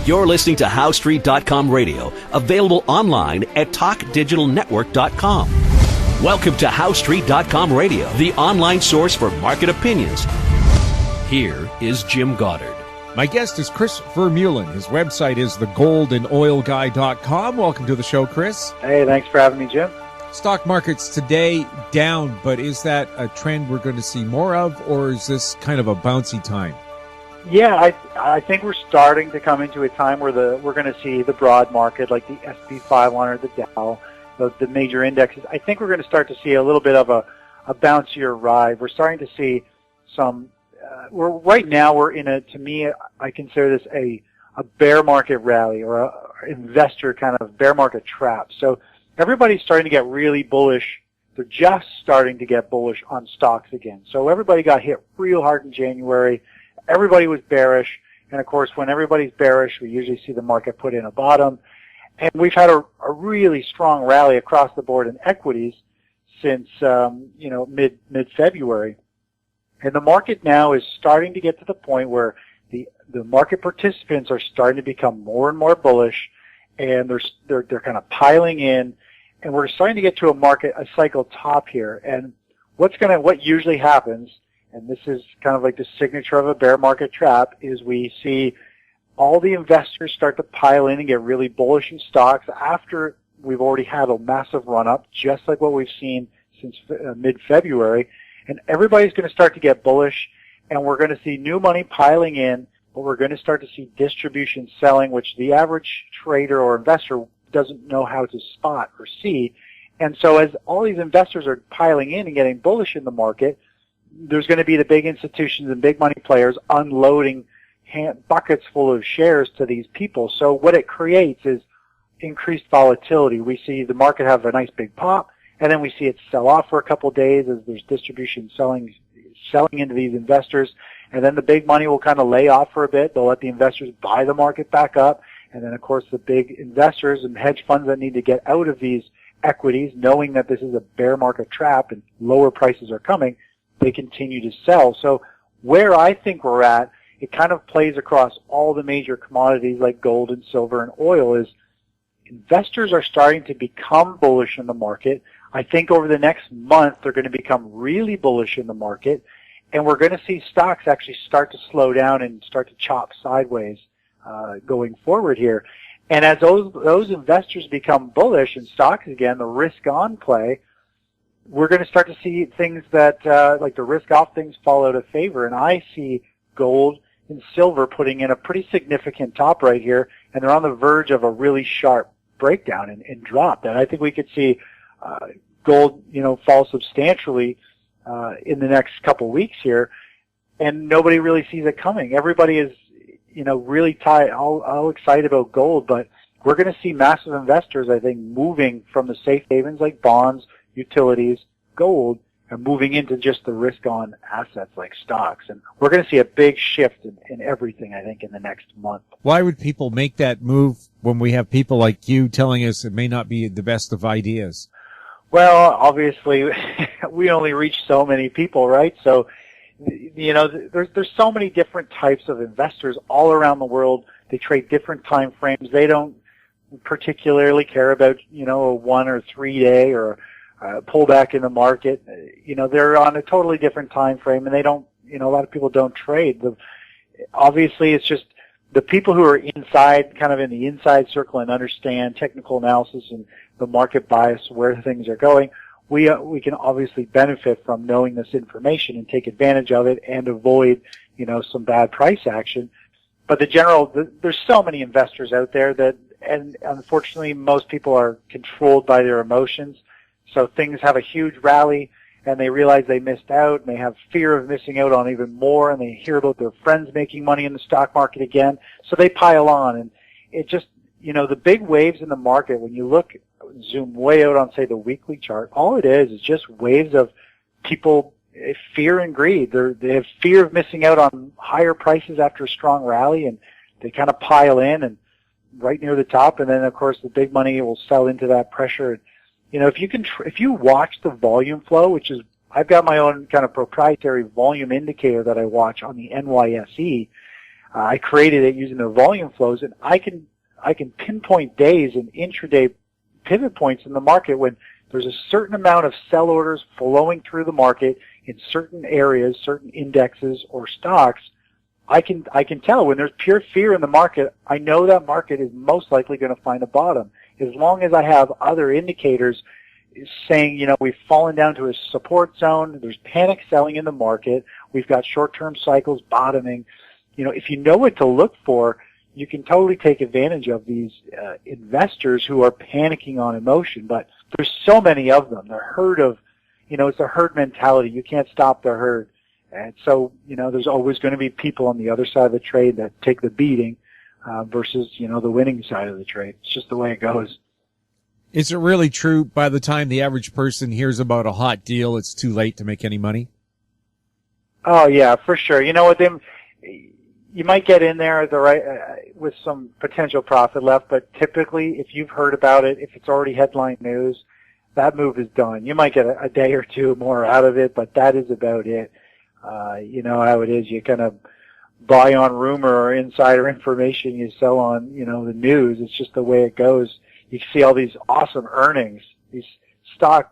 You're listening to HowStreet.com radio, available online at TalkDigitalNetwork.com. Welcome to HowStreet.com radio, the online source for market opinions. Here is Jim Goddard. My guest is Chris Vermeulen. His website is thegoldandoilguy.com. Welcome to the show, Chris. Hey, thanks for having me, Jim. Stock markets today down, but is that a trend we're going to see more of, or is this kind of a bouncy time? Yeah, I think we're starting to come into a time where we're going to see the broad market, like the S&P 500, the Dow, the major indexes. I think we're going to start to see a little bit of a bouncier ride. We're starting to see some. Right now we're in to me, I consider this a bear market rally or a investor kind of bear market trap. So everybody's starting to get really bullish. They're just starting to get bullish on stocks again. So everybody got hit real hard in January. Everybody was bearish. And of course, when everybody's bearish, we usually see the market put in a bottom. And we've had a really strong rally across the board in equities since, mid-February. And the market now is starting to get to the point where the market participants are starting to become more and more bullish, and they're kind of piling in, and we're starting to get to a cycle top here. And what usually happens, and this is kind of like the signature of a bear market trap, is we see all the investors start to pile in and get really bullish in stocks after we've already had a massive run up, just like what we've seen since mid-February. And everybody's going to start to get bullish, and we're going to see new money piling in, but we're going to start to see distribution selling, which the average trader or investor doesn't know how to spot or see. And so as all these investors are piling in and getting bullish in the market, there's going to be the big institutions and big money players unloading buckets full of shares to these people. So what it creates is increased volatility. We see the market have a nice big pop, and then we see it sell off for a couple of days as there's distribution selling into these investors. And then the big money will kind of lay off for a bit. They'll let the investors buy the market back up. And then, of course, the big investors and hedge funds that need to get out of these equities, knowing that this is a bear market trap and lower prices are coming, they continue to sell. So where I think we're at, it kind of plays across all the major commodities like gold and silver and oil, is investors are starting to become bullish in the market. I think over the next month, they're going to become really bullish in the market, and we're going to see stocks actually start to slow down and start to chop sideways going forward here. And as those investors become bullish in stocks again, the risk-on play, we're going to start to see things that, like the risk-off things, fall out of favor. And I see gold and silver putting in a pretty significant top right here, and they're on the verge of a really sharp breakdown and drop. And I think we could see gold, fall substantially in the next couple weeks here, and nobody really sees it coming. Everybody is, really all excited about gold, but we're going to see massive investors, I think, moving from the safe havens like bonds, utilities, gold, and moving into just the risk-on assets like stocks. And we're going to see a big shift in everything, I think, in the next month. Why would people make that move when we have people like you telling us it may not be the best of ideas? Well, obviously, we only reach so many people, right? So, there's so many different types of investors all around the world. They trade different time frames. They don't particularly care about, a 1 or 3 day or pullback in the market. They're on a totally different time frame, and they don't, a lot of people don't trade. Obviously, it's just the people who are inside, kind of in the inside circle and understand technical analysis and the market bias, where things are going. We can obviously benefit from knowing this information and take advantage of it and avoid, some bad price action. But there's so many investors out there and unfortunately most people are controlled by their emotions. So things have a huge rally and they realize they missed out, and they have fear of missing out on even more, and they hear about their friends making money in the stock market again. So they pile on, and it just, the big waves in the market, when you zoom way out on, say, the weekly chart, all it is just waves of people, fear and greed. They have fear of missing out on higher prices after a strong rally, and they kind of pile in and right near the top, and then, of course, the big money will sell into that pressure. If you watch the volume flow, which is, I've got my own kind of proprietary volume indicator that I watch on the NYSE, I created it using the volume flows, and I can pinpoint days and intraday pivot points in the market when there's a certain amount of sell orders flowing through the market in certain areas, certain indexes or stocks. I can tell when there's pure fear in the market. I know that market is most likely going to find a bottom. As long as I have other indicators saying, you know, we've fallen down to a support zone, there's panic selling in the market, we've got short-term cycles bottoming. You know, if you know what to look for, you can totally take advantage of these investors who are panicking on emotion. But there's so many of them. They're herd of, you know, it's a herd mentality. You can't stop the herd. And so, you know, there's always going to be people on the other side of the trade that take the beating versus, you know, the winning side of the trade. It's just the way it goes. Is it really true by the time the average person hears about a hot deal, it's too late to make any money? Oh, yeah, for sure. You know what, you might get in there at the right with some potential profit left, but typically if you've heard about it, if it's already headline news, that move is done. You might get a day or two more out of it, but that is about it. You know how it is. You kind of buy on rumor or insider information. You sell on, you know, the news. It's just the way it goes. You see all these awesome earnings. These stocks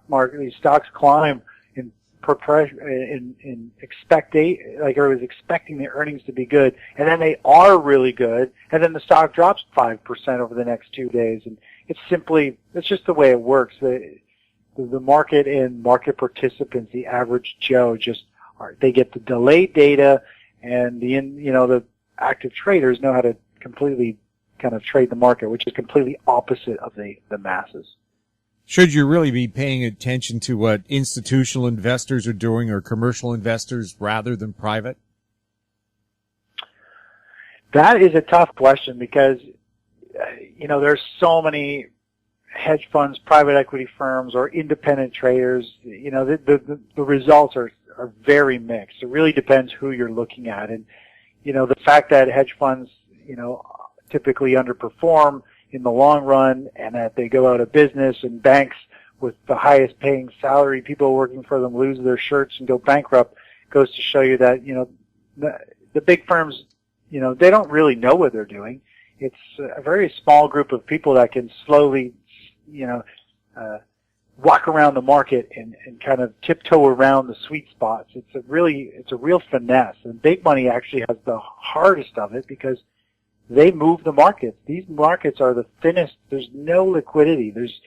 climb in like everyone's expecting the earnings to be good, and then they are really good, and then the stock drops 5% over the next 2 days, and it's just the way it works. The market and market participants, the average Joe, they get the delayed data, and the active traders know how to completely kind of trade the market, which is completely opposite of the masses. Should you really be paying attention to what institutional investors are doing or commercial investors rather than private? That is a tough question because, you know, there's so many hedge funds, private equity firms, or independent traders. You know, the results are very mixed. It really depends who you're looking at. And, you know, the fact that hedge funds, you know, typically underperform in the long run and that they go out of business, and banks with the highest paying salary people working for them lose their shirts and go bankrupt, goes to show you that, you know, the big firms, you know, they don't really know what they're doing. It's a very small group of people that can slowly, you know, walk around the market and kind of tiptoe around the sweet spots. It's a real finesse. And big money actually has the hardest of it because they move the markets. These markets are the thinnest. There's no liquidity. There's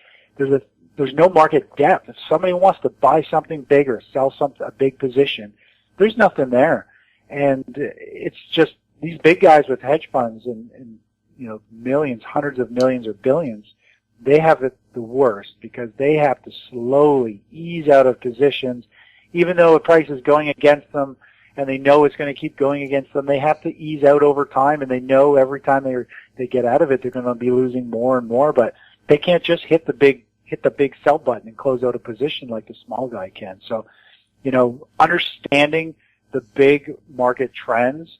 no market depth. If somebody wants to buy something big or sell a big position, there's nothing there. And it's just these big guys with hedge funds and you know, millions, hundreds of millions or billions, they have it the worst because they have to slowly ease out of positions, even though the price is going against them and they know it's going to keep going against them. They have to ease out over time, and they know every time they get out of it, they're going to be losing more and more. But they can't just hit the big sell button and close out a position like the small guy can. So, you know, understanding the big market trends,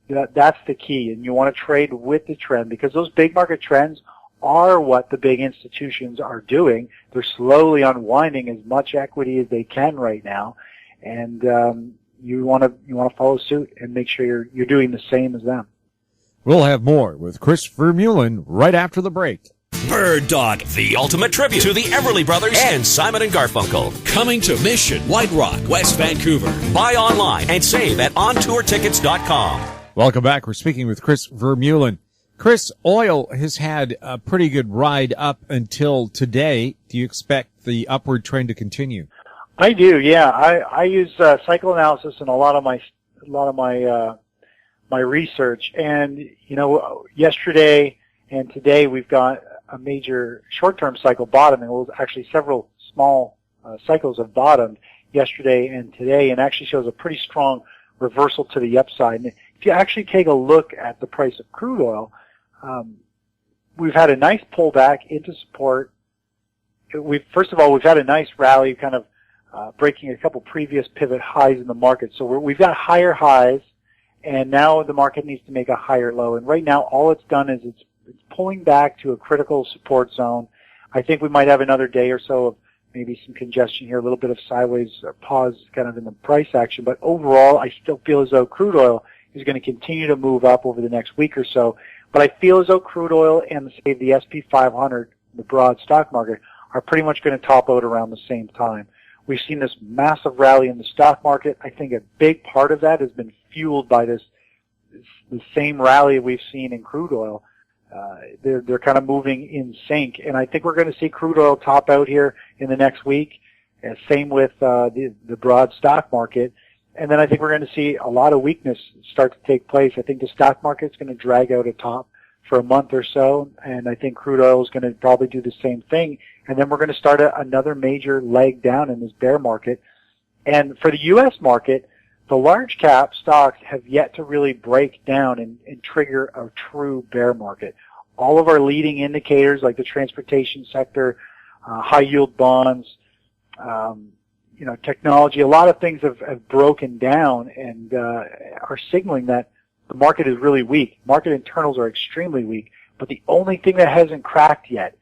that's the key. And you want to trade with the trend because those big market trends are what the big institutions are doing. They're slowly unwinding as much equity as they can right now, and you want to follow suit and make sure you're doing the same as them. We'll have more with Chris Vermeulen right after the break. Bird Dog, the ultimate tribute to the Everly Brothers and Simon and Garfunkel. Coming to Mission, White Rock, West Vancouver. Buy online and save at ontourtickets.com. Welcome back. We're speaking with Chris Vermeulen. Chris, oil has had a pretty good ride up until today. Do you expect the upward trend to continue? I do, yeah. I use cycle analysis in a lot of my research, and you know, yesterday and today we've got a major short-term cycle bottoming. Well, actually, several small cycles have bottomed yesterday and today, and actually shows a pretty strong reversal to the upside. And if you actually take a look at the price of crude oil, we've had a nice pullback into support. First of all, we've had a nice rally, kind of breaking a couple previous pivot highs in the market. So we've got higher highs, and now the market needs to make a higher low. And right now, all it's done is it's pulling back to a critical support zone. I think we might have another day or so of maybe some congestion here, a little bit of sideways pause kind of in the price action. But overall, I still feel as though crude oil is going to continue to move up over the next week or so. But I feel as though crude oil and say the SP 500, the broad stock market, are pretty much going to top out around the same time. We've seen this massive rally in the stock market. I think a big part of that has been fueled by the same rally we've seen in crude oil. They're kind of moving in sync, and I think we're going to see crude oil top out here in the next week. And same with the broad stock market. And then I think we're going to see a lot of weakness start to take place. I think the stock market's going to drag out a top for a month or so, and I think crude oil is going to probably do the same thing. And then we're going to start another major leg down in this bear market. And for the U.S. market, the large cap stocks have yet to really break down and trigger a true bear market. All of our leading indicators, like the transportation sector, high yield bonds, technology, a lot of things have broken down and are signaling that the market is really weak. Market internals are extremely weak, but the only thing that hasn't cracked yet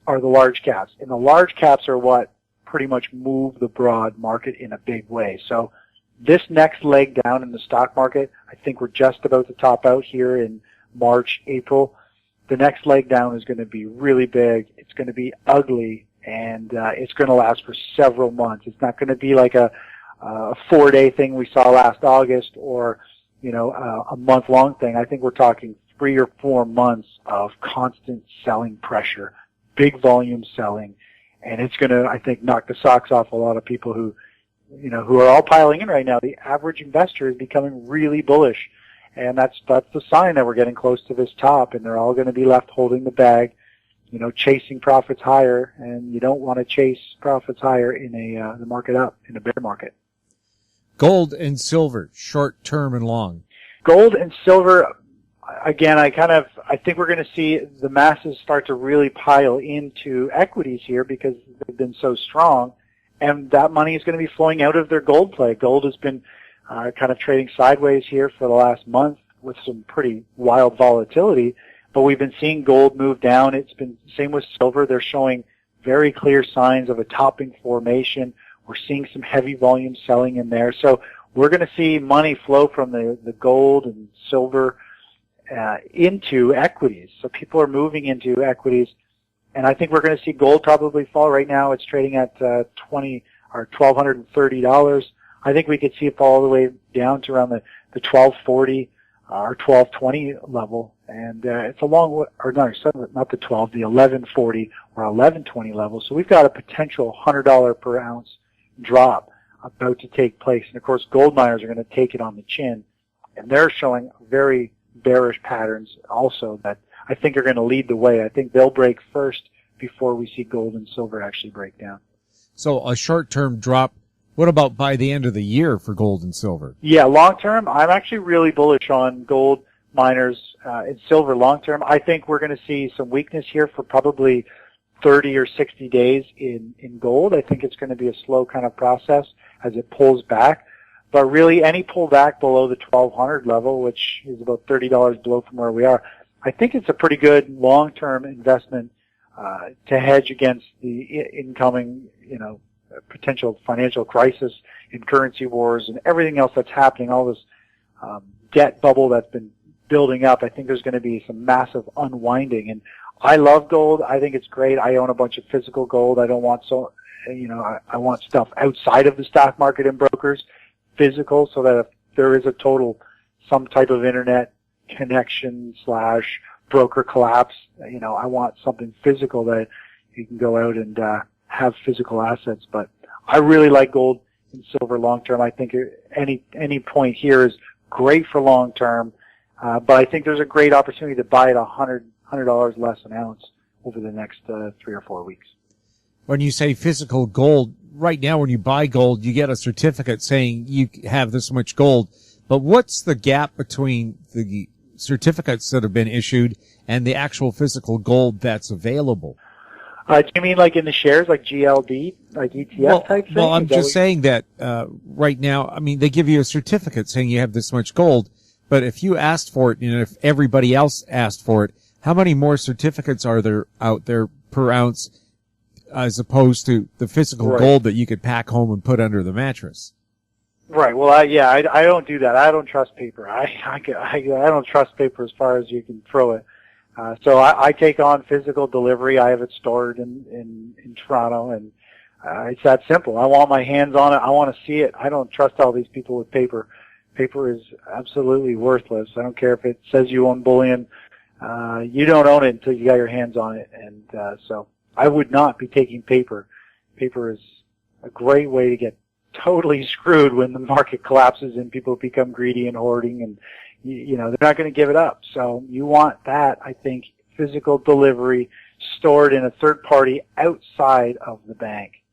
are the large caps. And the large caps are what pretty much move the broad market in a big way. So this next leg down in the stock market, I think we're just about to top out here in March, April. The next leg down is going to be really big. It's going to be ugly, and it's going to last for several months. It's not going to be like a 4-day thing we saw last August or, a month-long thing. I think we're talking 3 or 4 months of constant selling pressure, big volume selling, and it's going to, I think, knock the socks off a lot of people who are all piling in right now. The average investor is becoming really bullish, and that's the sign that we're getting close to this top, and they're all going to be left holding the bag, chasing profits higher, and you don't want to chase profits higher in the market up, in a bear market. Gold and silver, short term and long. Gold and silver, again, I think we're going to see the masses start to really pile into equities here because they've been so strong, and that money is going to be flowing out of their gold play. Gold has been kind of trading sideways here for the last month with some pretty wild volatility, but we've been seeing gold move down. It's been same with silver. They're showing very clear signs of a topping formation. We're seeing some heavy volume selling in there. So we're going to see money flow from the gold and silver into equities. So people are moving into equities, and I think we're going to see gold probably fall. Right now it's trading at $1,230. I think we could see it fall all the way down to around the 1240 or 1220 level, and it's a long, or no, not the 12, the 1140 or 1120 level. So we've got a potential $100 per ounce drop about to take place, and of course gold miners are going to take it on the chin, and they're showing very bearish patterns also that I think are going to lead the way. I think they'll break first before we see gold and silver actually break down. So a short-term drop. What about by the end of the year for gold and silver? Yeah, long-term, I'm actually really bullish on gold miners and silver long-term. I think we're going to see some weakness here for probably 30 or 60 days in gold. I think it's going to be a slow kind of process as it pulls back. But really, any pullback below the 1200 level, which is about $30 below from where we are, I think it's a pretty good long-term investment to hedge against the incoming, potential financial crisis and currency wars and everything else that's happening, all this debt bubble that's been building up. I think there's going to be some massive unwinding. And I love gold. I think it's great. I own a bunch of physical gold. I don't want I want stuff outside of the stock market and brokers, physical, so that if there is some type of internet connection / broker collapse, I want something physical that you can go out and have physical assets. But I really like gold and silver long term. I think any point here is great for long term, but I think there's a great opportunity to buy it $100 less an ounce over the next 3 or 4 weeks. When you say physical gold, right now when you buy gold, you get a certificate saying you have this much gold. But what's the gap between the certificates that have been issued and the actual physical gold that's available? Do you mean like in the shares, like GLD, like ETF type thing? Well, I'm just saying that right now, I mean, they give you a certificate saying you have this much gold, but if you asked for it, if everybody else asked for it, how many more certificates are there out there per ounce as opposed to the physical gold that you could pack home and put under the mattress? Right. Well, I don't do that. I don't trust paper. I don't trust paper as far as you can throw it. So I take on physical delivery. I have it stored in Toronto, and it's that simple. I want my hands on it. I want to see it. I don't trust all these people with paper. Paper is absolutely worthless. I don't care if it says you own bullion. You don't own it until you got your hands on it. And so I would not be taking paper. Paper is a great way to get totally screwed when the market collapses and people become greedy and hoarding, and you know, they're not going to give it up. So you want that, I think, physical delivery stored in a third party outside of the bank.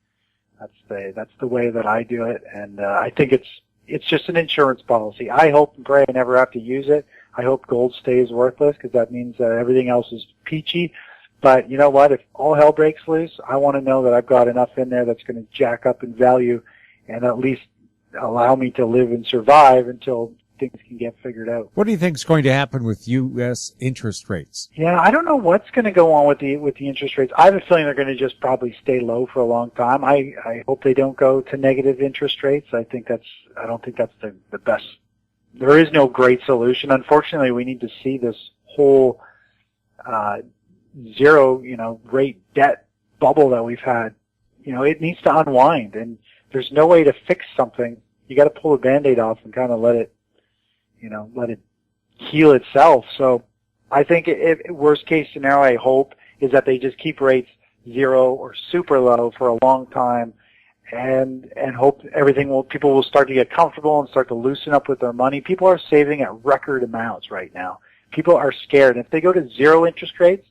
That's the way that I do it, and I think it's just an insurance policy. I hope, Gray, I never have to use it. I hope gold stays worthless, because that means that everything else is peachy. But you know what? If all hell breaks loose, I want to know that I've got enough in there that's going to jack up in value and at least allow me to live and survive until things can get figured out. What do you think is going to happen with U.S. interest rates? Yeah, I don't know what's going to go on with the interest rates. I have a feeling they're going to just probably stay low for a long time. I hope they don't go to negative interest rates. I don't think that's the best. There is no great solution. Unfortunately, we need to see this whole zero, rate debt bubble that we've had. It needs to unwind, and there's no way to fix something. You got to pull the Band-Aid off and kind of let it heal itself. So I think worst case scenario, I hope, is that they just keep rates zero or super low for a long time, and hope people will start to get comfortable and start to loosen up with their money. People are saving at record amounts right now. People are scared. If they go to zero interest rates,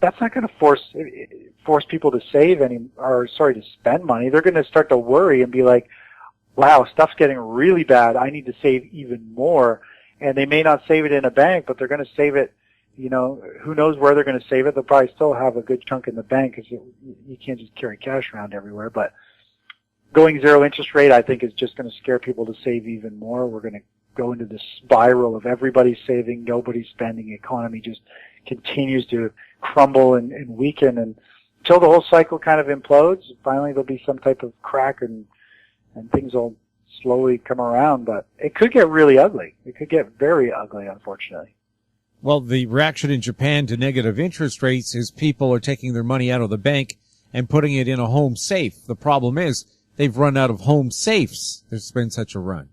that's not going to force people to to spend money. They're going to start to worry and be like, wow, stuff's getting really bad. I need to save even more. And they may not save it in a bank, but they're going to save it, who knows where they're going to save it. They'll probably still have a good chunk in the bank, because you can't just carry cash around everywhere. But going zero interest rate, I think, is just going to scare people to save even more. We're going to go into this spiral of everybody saving, nobody spending. The economy just continues to crumble and weaken, and until the whole cycle kind of implodes, finally there'll be some type of crack, and things will slowly come around. But it could get really ugly. It could get very ugly, unfortunately. Well, the reaction in Japan to negative interest rates is people are taking their money out of the bank and putting it in a home safe. The problem is they've run out of home safes. There's been such a run.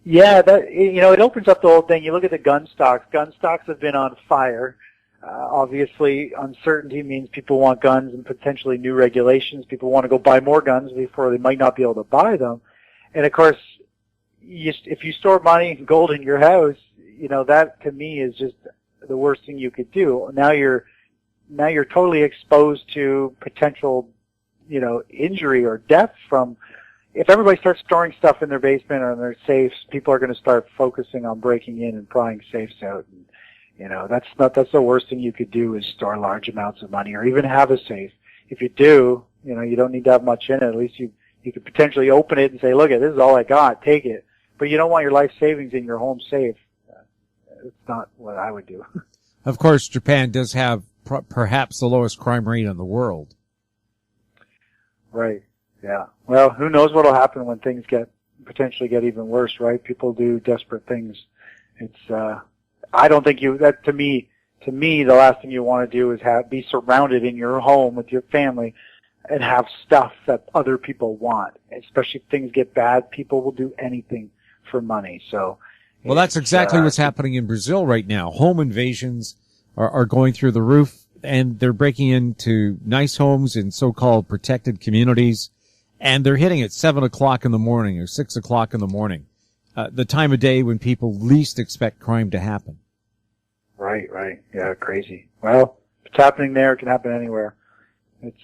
Yeah, it opens up the whole thing. You look at the gun stocks. Gun stocks have been on fire. Obviously, uncertainty means people want guns and potentially new regulations. People want to go buy more guns before they might not be able to buy them. And of course, if you store money and gold in your house, that to me is just the worst thing you could do. Now you're totally exposed to potential, injury or death from. If everybody starts storing stuff in their basement or in their safes, people are going to start focusing on breaking in and prying safes out. And, that's the worst thing you could do, is store large amounts of money or even have a safe. If you do, you don't need to have much in it. At least you could potentially open it and say, look, this is all I got, take it. But you don't want your life savings in your home safe. It's not what I would do. Of course, Japan does have perhaps the lowest crime rate in the world. Right. Yeah. Well, who knows what'll happen when things potentially get even worse, right? People do desperate things. I don't think to me, the last thing you want to do is be surrounded in your home with your family and have stuff that other people want. Especially if things get bad, people will do anything for money. So. Well, that's exactly what's happening in Brazil right now. Home invasions are going through the roof, and they're breaking into nice homes in so-called protected communities. And they're hitting at 7 o'clock in the morning or 6 o'clock in the morning, the time of day when people least expect crime to happen. Right. Yeah, crazy. Well, if it's happening there, it can happen anywhere. It's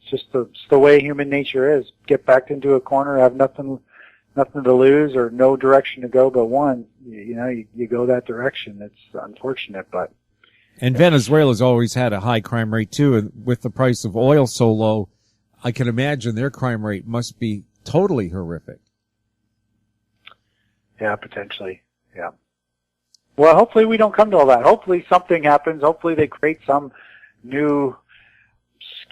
just the way human nature is. Get backed into a corner, have nothing to lose or no direction to go but one. You go that direction. It's unfortunate, but. And Venezuela's always had a high crime rate too, and with the price of oil so low, I can imagine their crime rate must be totally horrific. Yeah, potentially. Yeah. Well, hopefully we don't come to all that. Hopefully something happens. Hopefully they create some new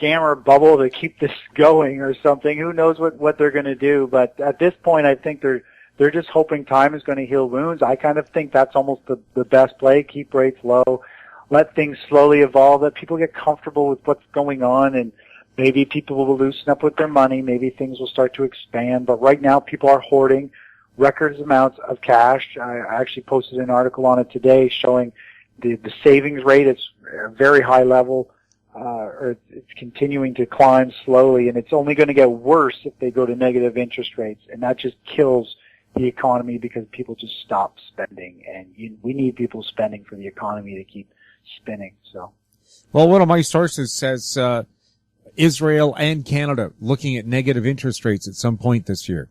scammer bubble to keep this going or something. Who knows what they're going to do? But at this point, I think they're just hoping time is going to heal wounds. I kind of think that's almost the best play. Keep rates low, let things slowly evolve, let people get comfortable with what's going on, and maybe people will loosen up with their money. Maybe things will start to expand. But right now, people are hoarding record amounts of cash. I actually posted an article on it today showing the savings rate. It's a very high level. Or it's continuing to climb slowly, and it's only going to get worse if they go to negative interest rates, and that just kills the economy because people just stop spending, and we need people spending for the economy to keep spinning. So, well, one of my sources says Israel and Canada looking at negative interest rates at some point this year.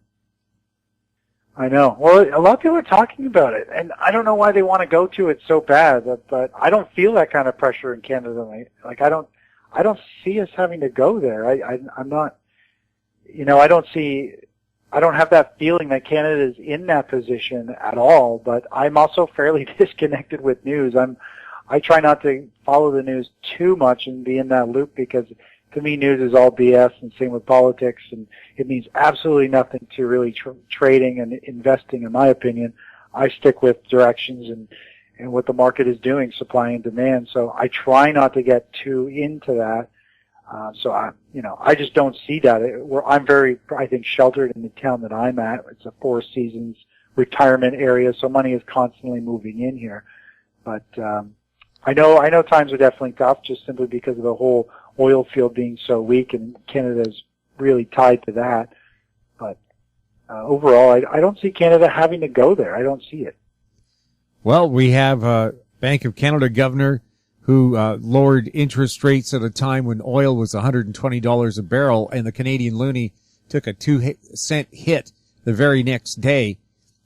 I know. Well, a lot of people are talking about it, and I don't know why they want to go to it so bad, but I don't feel that kind of pressure in Canada. Like I don't see us having to go there. I'm not, I don't have that feeling that Canada is in that position at all, but I'm also fairly disconnected with news. I try not to follow the news too much and be in that loop because to me, news is all BS, and same with politics, and it means absolutely nothing to really trading and investing, in my opinion. I stick with directions and what the market is doing, supply and demand. So I try not to get too into that. So I just don't see that. I'm very, I think, sheltered in the town that I'm at. It's a Four Seasons retirement area, so money is constantly moving in here. But I know times are definitely tough, just simply because of the whole oil field being so weak, and Canada is really tied to that. But overall, I don't see Canada having to go there. I don't see it. Well, we have a Bank of Canada governor who lowered interest rates at a time when oil was $120 a barrel, and the Canadian loonie took a 2-cent hit the very next day.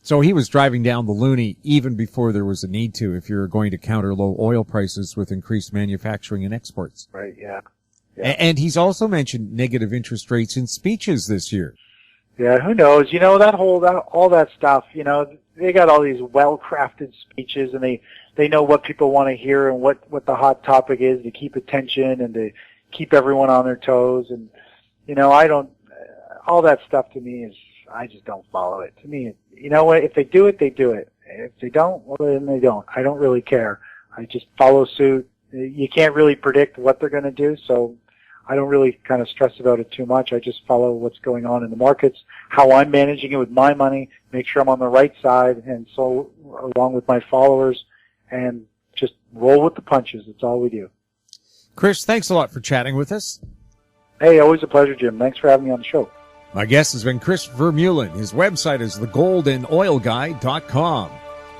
So he was driving down the loonie even before there was a need to, if you're going to counter low oil prices with increased manufacturing and exports. Right, yeah. And he's also mentioned negative interest rates in speeches this year. Yeah, who knows? All that stuff, they got all these well-crafted speeches, and they know what people want to hear and what the hot topic is to keep attention and to keep everyone on their toes. And, all that stuff to me I just don't follow it. To me, if they do it, they do it. If they don't, well, then they don't. I don't really care. I just follow suit. You can't really predict what they're going to do, so I don't really kind of stress about it too much. I just follow what's going on in the markets, how I'm managing it with my money, make sure I'm on the right side, and so along with my followers, and just roll with the punches. That's all we do. Chris, thanks a lot for chatting with us. Hey, always a pleasure, Jim. Thanks for having me on the show. My guest has been Chris Vermeulen. His website is thegoldandoilguy.com.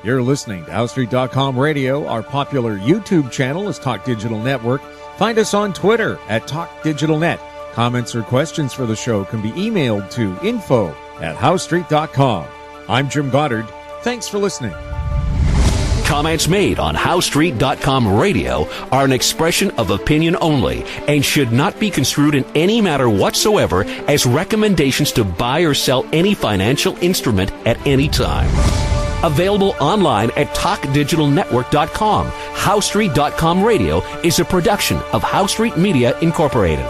You're listening to HowStreet.com Radio. Our popular YouTube channel is Talk Digital Network. Find us on Twitter at TalkDigitalNet. Comments or questions for the show can be emailed to info@HowStreet.com. I'm Jim Goddard. Thanks for listening. Comments made on HowStreet.com Radio are an expression of opinion only and should not be construed in any matter whatsoever as recommendations to buy or sell any financial instrument at any time. Available online at TalkDigitalNetwork.com. HowStreet.com Radio is a production of HowStreet Media Incorporated.